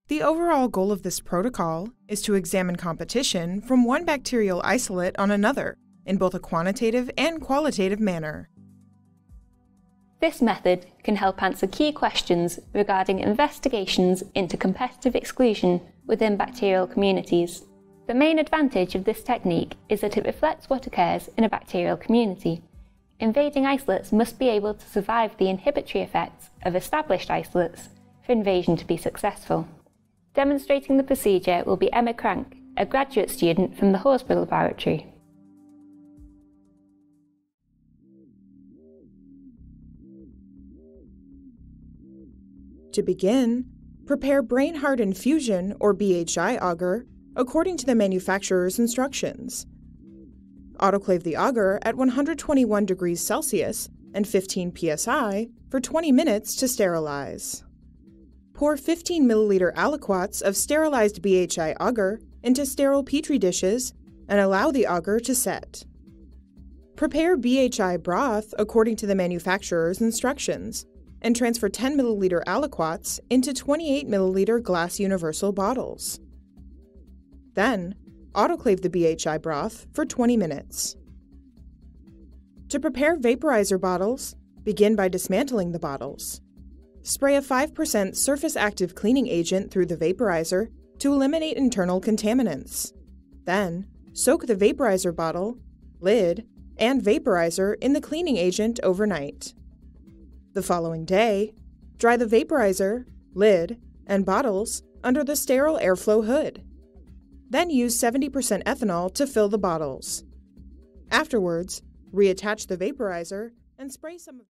The overall goal of this protocol is to examine competition from one bacterial isolate on another in both a quantitative and qualitative manner. This method can help answer key questions regarding investigations into competitive exclusion within bacterial communities. The main advantage of this technique is that it reflects what occurs in a bacterial community. Invading isolates must be able to survive the inhibitory effects of established isolates for invasion to be successful. Demonstrating the procedure will be Emma Crank, a graduate student from the Horsburgh laboratory. To begin, prepare brain-hard infusion or BHI agar according to the manufacturer's instructions. Autoclave the agar at 121 degrees Celsius and 15 psi for 20 minutes to sterilize. Pour 15 milliliter aliquots of sterilized BHI agar into sterile petri dishes and allow the agar to set. Prepare BHI broth according to the manufacturer's instructions and transfer 10 milliliter aliquots into 28 milliliter glass universal bottles. Then, autoclave the BHI broth for 20 minutes. To prepare vaporizer bottles, begin by dismantling the bottles. Spray a 5% surface active cleaning agent through the vaporizer to eliminate internal contaminants. Then, soak the vaporizer bottle, lid, and vaporizer in the cleaning agent overnight. The following day, dry the vaporizer, lid, and bottles under the sterile airflow hood. Then use 70% ethanol to fill the bottles. Afterwards, reattach the vaporizer and spray some of